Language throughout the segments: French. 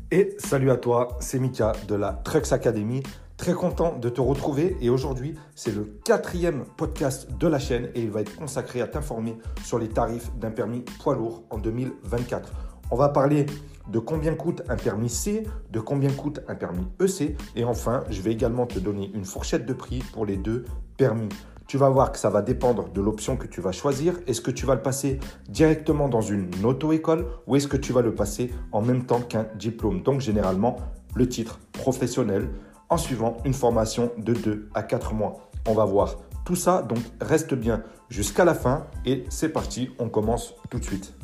Et salut à toi, c'est Mika de la Trucks Academy. Très content de te retrouver et aujourd'hui, c'est le 4e podcast de la chaîne et il va être consacré à t'informer sur les tarifs d'un permis poids lourd en 2024. On va parler de combien coûte un permis C, de combien coûte un permis EC et enfin, je vais également te donner une fourchette de prix pour les deux permis. Tu vas voir que ça va dépendre de l'option que tu vas choisir. Est-ce que tu vas le passer directement dans une auto-école ou est-ce que tu vas le passer en même temps qu'un diplôme? Donc généralement, le titre professionnel en suivant une formation de 2 à 4 mois. On va voir tout ça, donc reste bien jusqu'à la fin et c'est parti, on commence tout de suite.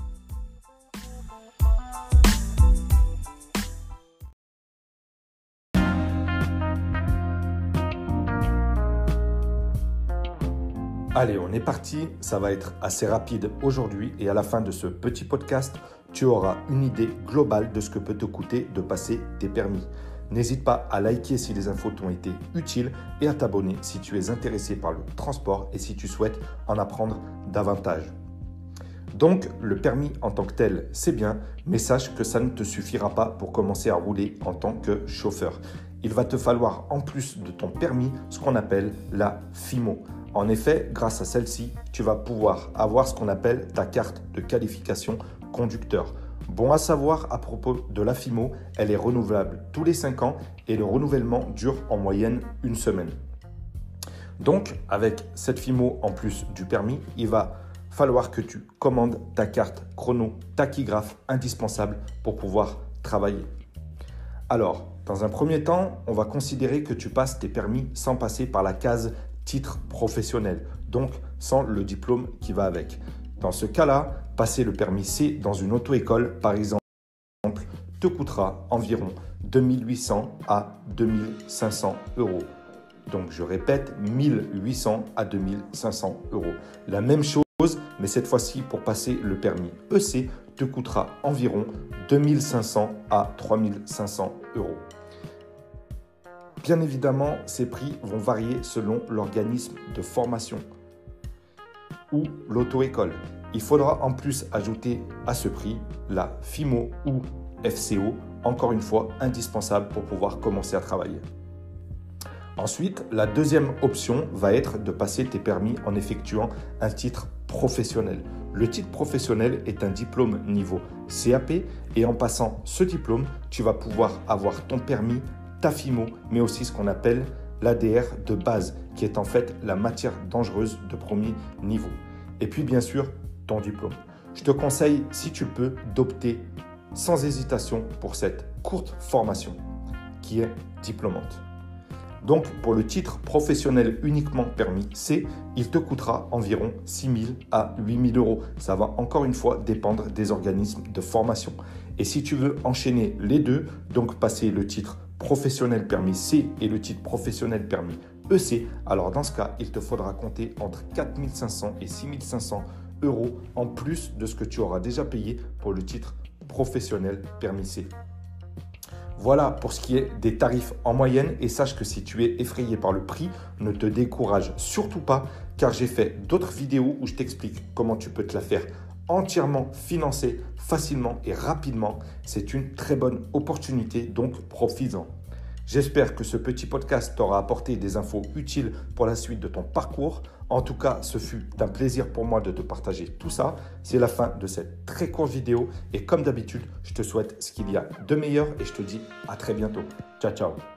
Allez, on est parti, ça va être assez rapide aujourd'hui et à la fin de ce petit podcast, tu auras une idée globale de ce que peut te coûter de passer tes permis. N'hésite pas à liker si les infos t'ont été utiles et à t'abonner si tu es intéressé par le transport et si tu souhaites en apprendre davantage. Donc, le permis en tant que tel, c'est bien, mais sache que ça ne te suffira pas pour commencer à rouler en tant que chauffeur. Il va te falloir en plus de ton permis ce qu'on appelle la FIMO. En effet, grâce à celle-ci, tu vas pouvoir avoir ce qu'on appelle ta carte de qualification conducteur. Bon à savoir à propos de la FIMO, elle est renouvelable tous les 5 ans et le renouvellement dure en moyenne une semaine. Donc, avec cette FIMO en plus du permis, il va falloir que tu commandes ta carte chrono tachygraphe indispensable pour pouvoir travailler. Alors, dans un premier temps, on va considérer que tu passes tes permis sans passer par la case titre professionnel, donc sans le diplôme qui va avec. Dans ce cas-là, passer le permis C dans une auto-école, par exemple, te coûtera environ 2800 à 2500 euros. Donc, je répète, 1800 à 2500 euros. La même chose, mais cette fois-ci, pour passer le permis EC, te coûtera environ 2500 à 3500 euros. Bien évidemment, ces prix vont varier selon l'organisme de formation ou l'auto-école. Il faudra en plus ajouter à ce prix la FIMO ou FCO, encore une fois indispensable pour pouvoir commencer à travailler. Ensuite, la deuxième option va être de passer tes permis en effectuant un titre professionnel. Le titre professionnel est un diplôme niveau CAP et en passant ce diplôme, tu vas pouvoir avoir ton permis, ta FIMO, mais aussi ce qu'on appelle l'ADR de base, qui est en fait la matière dangereuse de premier niveau. Et puis bien sûr, ton diplôme. Je te conseille, si tu peux, d'opter sans hésitation pour cette courte formation qui est diplômante. Donc, pour le titre professionnel uniquement permis C, il te coûtera environ 6 000 à 8 000 euros. Ça va encore une fois dépendre des organismes de formation. Et si tu veux enchaîner les deux, donc passer le titre professionnel permis C et le titre professionnel permis EC, alors dans ce cas, il te faudra compter entre 4 500 et 6 500 euros en plus de ce que tu auras déjà payé pour le titre professionnel permis C. Voilà pour ce qui est des tarifs en moyenne et sache que si tu es effrayé par le prix, ne te décourage surtout pas car j'ai fait d'autres vidéos où je t'explique comment tu peux te la faire entièrement financer facilement et rapidement. C'est une très bonne opportunité, donc profites-en. J'espère que ce petit podcast t'aura apporté des infos utiles pour la suite de ton parcours. En tout cas, ce fut d'un plaisir pour moi de te partager tout ça. C'est la fin de cette très courte vidéo et comme d'habitude, je te souhaite ce qu'il y a de meilleur et je te dis à très bientôt. Ciao, ciao.